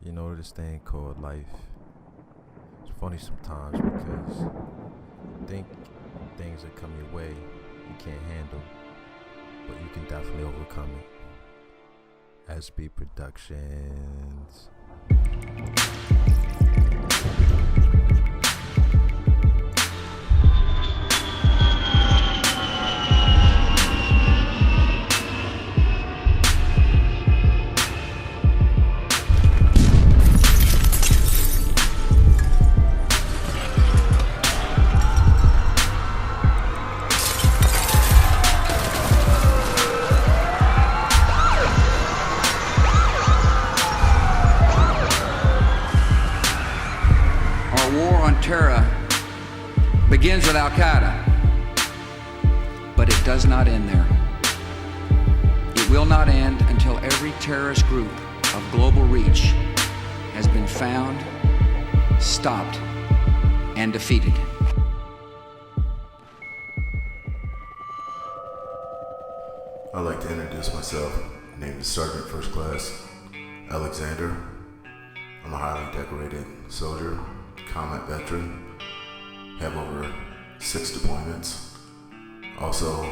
You know this thing called life. It's funny sometimes because you think things that come your way you can't handle, but you can definitely overcome it. SB Productions. Our war on terror begins with Al-Qaeda, but it does not end there. It will not end until every terrorist group of global reach has been found, stopped, and defeated. I'd like to introduce myself. My name is Sergeant First Class Alexander. I'm a highly decorated soldier, combat veteran, have over 6 deployments. Also,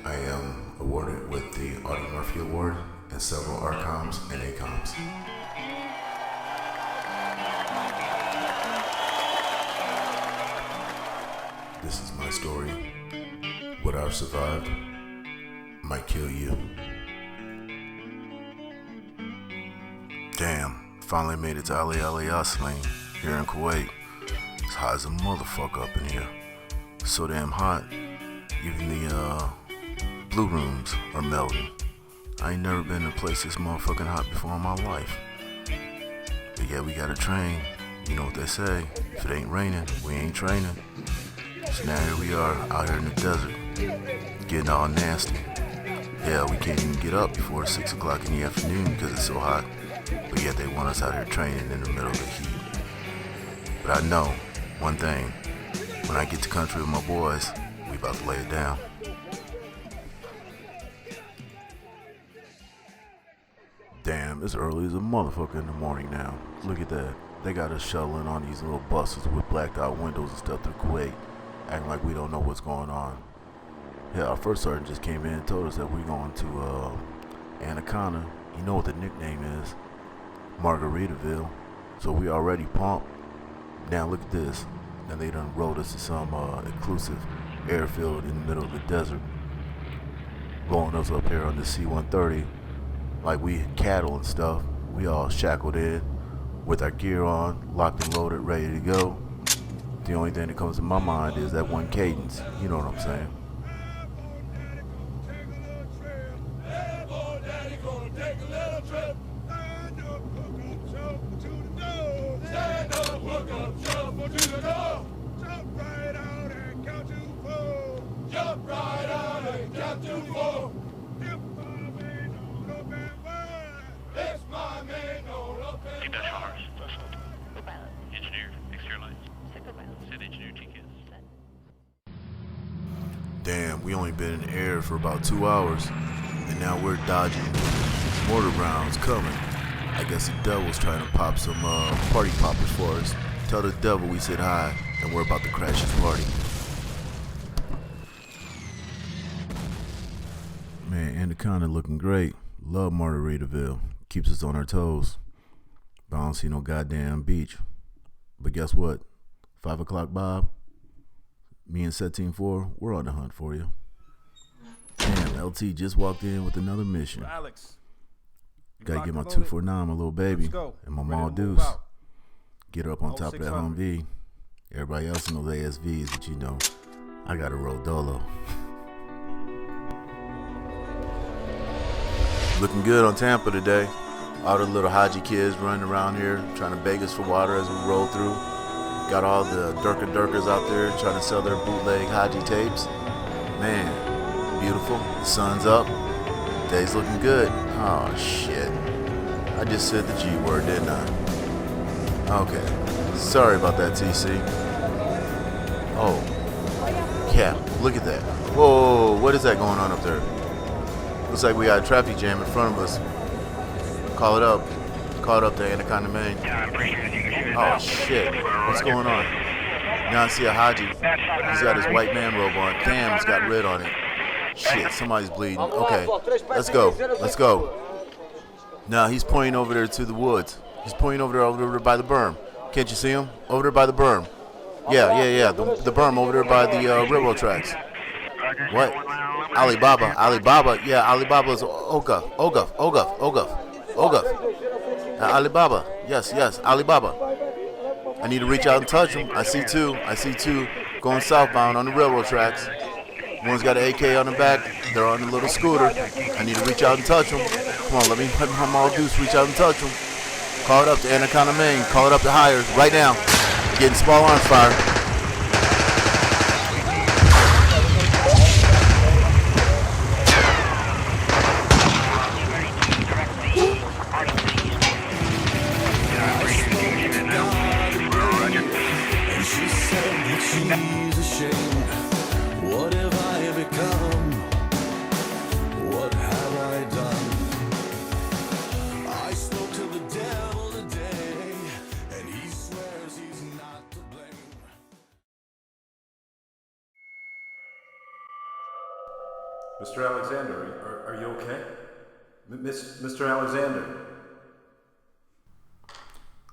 I am awarded with the Audie Murphy Award and several ARCOMs and ACOMs. This is my story. What I've survived might kill you. Damn, finally made it to Ali Ali Asling here in Kuwait. It's hot as a motherfucker up in here. So damn hot, even the blue rooms are melting. I ain't never been in a place this motherfucking hot before in my life. But yeah, we gotta train. You know what they say, if it ain't raining, we ain't training. So now here we are, out here in the desert, getting all nasty. Yeah, we can't even get up before 6 o'clock in the afternoon because it's so hot. But yet they want us out here training in the middle of the heat. But I know one thing, when I get to country with my boys, we about to lay it down. Damn, it's early as a motherfucker in the morning now. Look at that. They got us shuttling on these little buses with blacked out windows and stuff to Kuwait, acting like we don't know what's going on. Yeah, our first sergeant just came in and told us that we're going to Anaconda. You know what the nickname is, Margaritaville. So we already pumped. Now look at this. Now they done rode us to some exclusive airfield in the middle of the desert, blowing us up here on the C-130 like we cattle and stuff. We all shackled in with our gear on, locked and loaded, ready to go. The only thing that comes to my mind is that one cadence. You know what I'm saying? Jump right out and count to 4. If my man don't up and Keep that Shars. Engineer, exterior lights. Set engineer TKS. Damn, we only been in the air for about 2 hours, and now we're dodging mortar rounds coming. I guess the devil's trying to pop some party poppers for us. Tell the devil we said hi, and we're about to crash his party. Man, Anaconda looking great. Love Margaritaville. Keeps us on our toes. But I don't see no goddamn beach. But guess what? 5 o'clock, Bob. Me and Set Team 4, we're on the hunt for you. Damn, LT just walked in with another mission. Alex, Gotta get my 249, my little baby, and my mall Deuce. Get her up on top of that Humvee. Everybody else knows ASVs, but you know, I gotta roll dolo. Looking good on Tampa today. All the little Haji kids running around here trying to beg us for water as we roll through. Got all the Durkers out there trying to sell their bootleg Haji tapes. Man, beautiful. The sun's up. Day's looking good. Oh shit. I just said the G word, didn't I? Okay. Sorry about that, TC. Oh. Cap, look at that. Whoa, what is that going on up there? Looks like we got a traffic jam in front of us. Call it up. Caught up to Anaconda, Maine. Oh, shit. What's going on? Now I see a Haji. He's got his white man robe on. Damn, he's got red on it. Shit, somebody's bleeding. Okay, let's go. Let's go. Now he's pointing over there to the woods. He's pointing over there by the berm. Can't you see him? Over there by the berm. Yeah. The berm over there by the railroad tracks. What? Alibaba. Yeah, Alibaba's Oguf. Alibaba. Yes, Alibaba. I need to reach out and touch him. I see two going southbound on the railroad tracks. One's got an AK on the back. They're on a little scooter. I need to reach out and touch them. Come on, let me all Deuce reach out and touch them. Call it up to Anaconda, Maine. Call it up to Hires right now. Getting small arms fire. Mr. Alexander, are you okay? Mr. Alexander?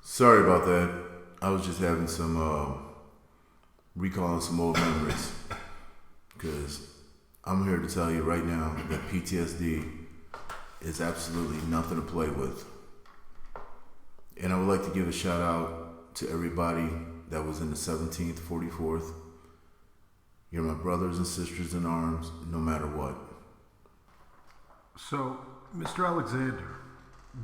Sorry about that. I was just having some, recalling some old memories. Because I'm here to tell you right now that PTSD is absolutely nothing to play with. And I would like to give a shout out to everybody that was in the 17th, 44th. You're my brothers and sisters in arms, no matter what. So, Mr. Alexander,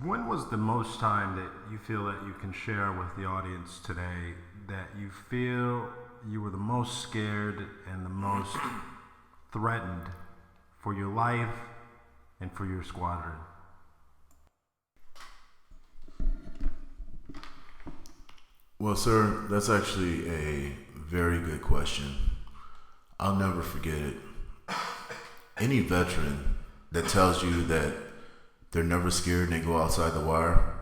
when was the most time that you feel that you can share with the audience today that you feel you were the most scared and the most threatened for your life and for your squadron? Well, sir, that's actually a very good question. I'll never forget it. Any veteran that tells you that they're never scared and they go outside the wire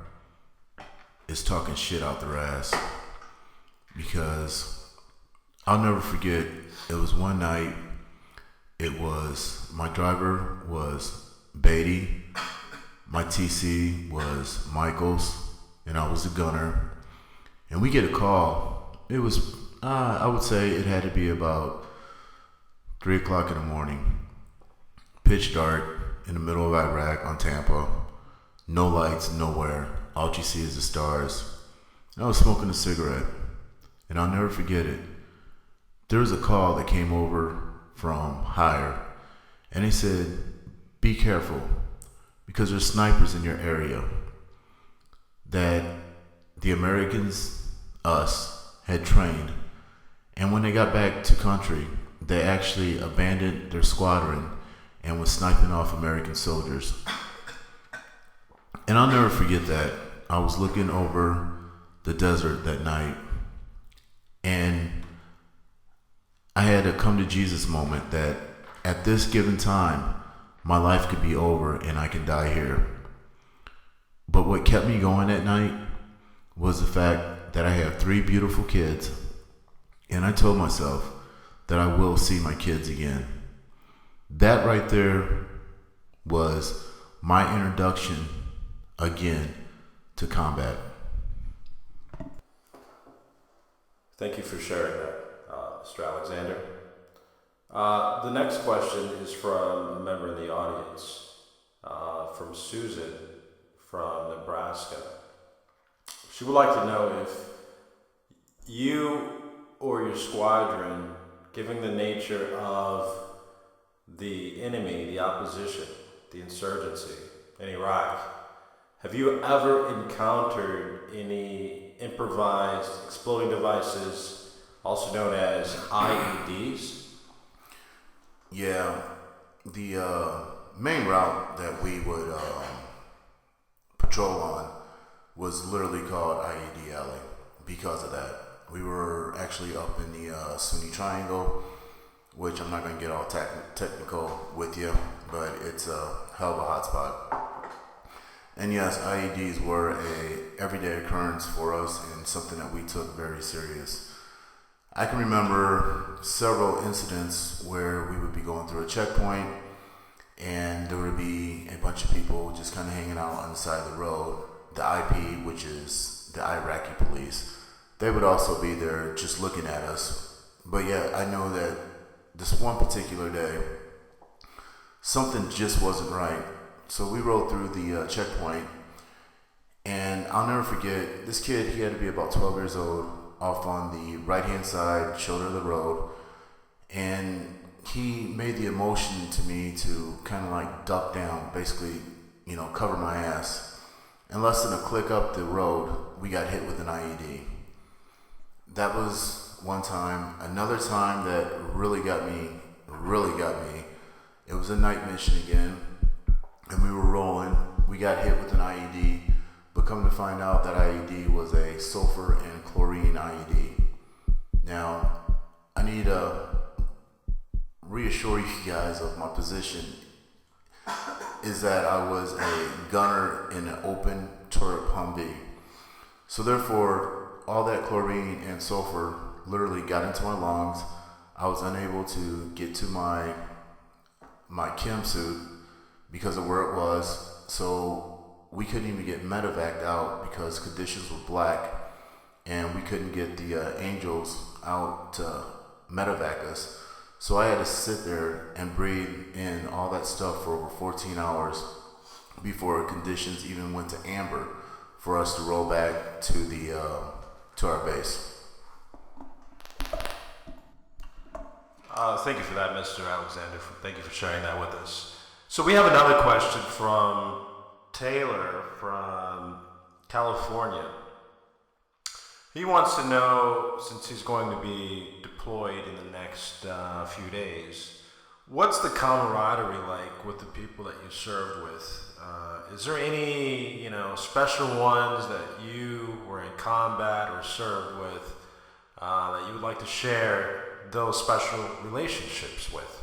is talking shit out their ass. Because I'll never forget, it was one night, my driver was Beatty, my TC was Michaels, and I was the gunner. And we get a call. It was, I would say it had to be about 3 o'clock in the morning, pitch dark in the middle of Iraq on Tampa, no lights, nowhere. All you see is the stars. And I was smoking a cigarette, and I'll never forget it. There was a call that came over from Hire, and they said, be careful, because there's snipers in your area that the Americans, us, had trained. And when they got back to country, they actually abandoned their squadron and was sniping off American soldiers. And I'll never forget that. I was looking over the desert that night, and I had a come to Jesus moment that at this given time, my life could be over and I could die here. But what kept me going that night was the fact that I have 3 beautiful kids, and I told myself that I will see my kids again. That right there was my introduction again to combat. Thank you for sharing that, Mr. Alexander. The next question is from a member in the audience, from Susan from Nebraska. She would like to know if you or your squadron, given the nature of the enemy, the opposition, the insurgency in Iraq, have you ever encountered any improvised exploding devices, also known as IEDs? Yeah, the main route that we would patrol on was literally called IED Alley because of that. We were actually up in the Sunni Triangle, which I'm not going to get all technical with you, but it's a hell of a hot spot. And yes, IEDs were a everyday occurrence for us and something that we took very serious. I can remember several incidents where we would be going through a checkpoint and there would be a bunch of people just kind of hanging out on the side of the road. The IP, which is the Iraqi police, they would also be there just looking at us. But yeah, I know that this one particular day, something just wasn't right. So we rode through the checkpoint, and I'll never forget, this kid, he had to be about 12 years old, off on the right-hand side, shoulder of the road, and he made the emotion to me to kind of like duck down, basically, cover my ass. And less than a click up the road, we got hit with an IED. That was one time. Another time that really got me, it was a night mission again, and we were rolling. We got hit with an IED, but come to find out that IED was a sulfur and chlorine IED. Now, I need to reassure you guys of my position is that I was a gunner in an open turret Humvee. So therefore, all that chlorine and sulfur literally got into my lungs. I was unable to get to my chem suit because of where it was. So we couldn't even get medevaced out because conditions were black, and we couldn't get the angels out to medevac us. So I had to sit there and breathe in all that stuff for over 14 hours before conditions even went to amber for us to roll back to our base. Thank you for that, Mr. Alexander. Thank you for sharing that with us. So we have another question from Taylor from California. He wants to know, since he's going to be deployed in the next few days, what's the camaraderie like with the people that you served with? Is there any, special ones that you were in combat or served with that you would like to share those special relationships with?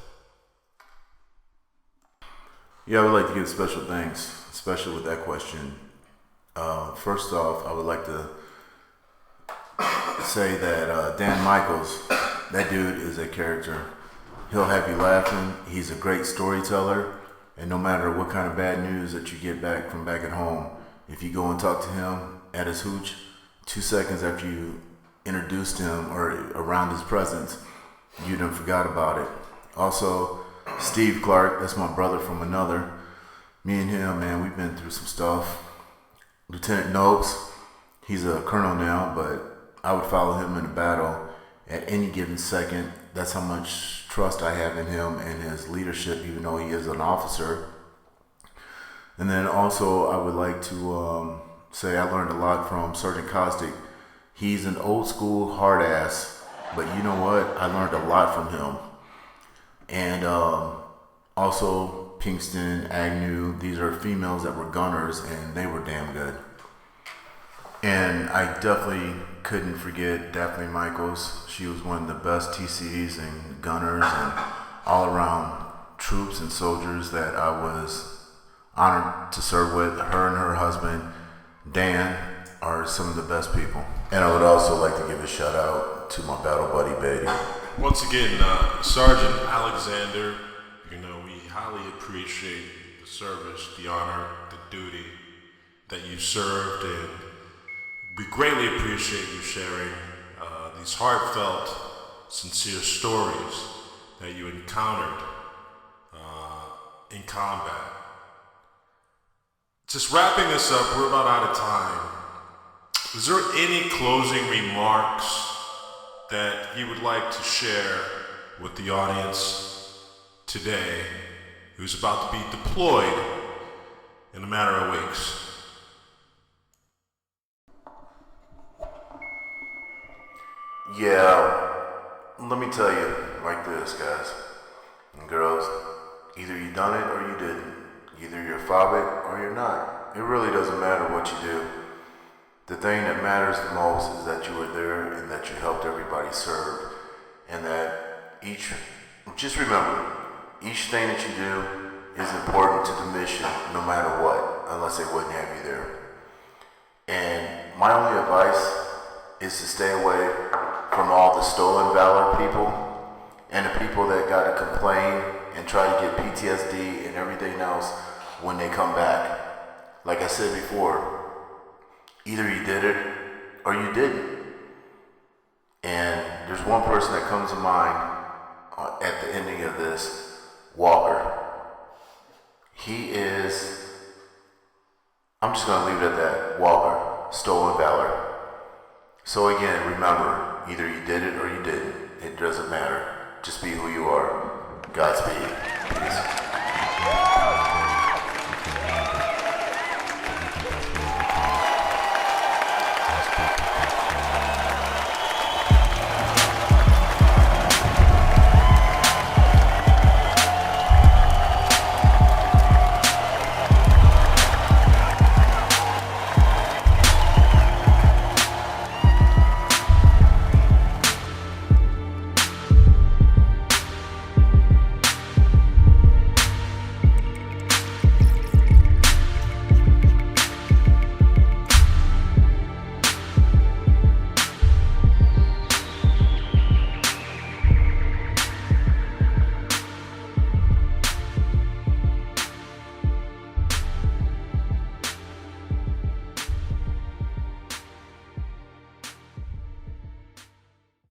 Yeah, I would like to give special thanks, especially with that question. First off, I would like to say that Dan Michaels, that dude is a character. He'll have you laughing. He's a great storyteller. And no matter what kind of bad news that you get back from back at home, if you go and talk to him at his hooch, 2 seconds after you introduced him or around his presence, you done forgot about it. Also, Steve Clark, that's my brother from another. Me and him, man, we've been through some stuff. Lieutenant Noakes, he's a colonel now, but I would follow him in a battle at any given second. That's how much trust I have in him and his leadership, even though he is an officer. And then also, I would like to say I learned a lot from Sergeant Kostick. He's an old school hard ass, but you know what? I learned a lot from him. And also Pinkston, Agnew, these are females that were gunners, and they were damn good. And I definitely couldn't forget Daphne Michaels. She was one of the best TCs and gunners and all around troops and soldiers that I was honored to serve with. Her and her husband, Dan, are some of the best people. And I would also like to give a shout out to my battle buddy, Beatty. Once again, Sergeant Alexander, we highly appreciate the service, the honor, the duty that you served, and we greatly appreciate you sharing these heartfelt, sincere stories that you encountered in combat. Just wrapping this up, we're about out of time. Is there any closing remarks that you would like to share with the audience today who's about to be deployed in a matter of weeks? Yeah, let me tell you like this, guys and girls. Either you done it or you didn't. Either you're phobic or you're not. It really doesn't matter what you do. The thing that matters the most is that you were there and that you helped everybody serve, and that just remember, each thing that you do is important to the mission no matter what. unless they wouldn't have you there. And my only advice is to stay away from all the stolen valor people and the people that gotta complain and try to get PTSD and everything else when they come back. Like I said before, either you did it or you didn't. And there's one person that comes to mind at the ending of this, Walker. He is, I'm just gonna leave it at that, Walker, stolen valor. So again, remember, either you did it or you didn't. It doesn't matter. Just be who you are. Godspeed. Peace.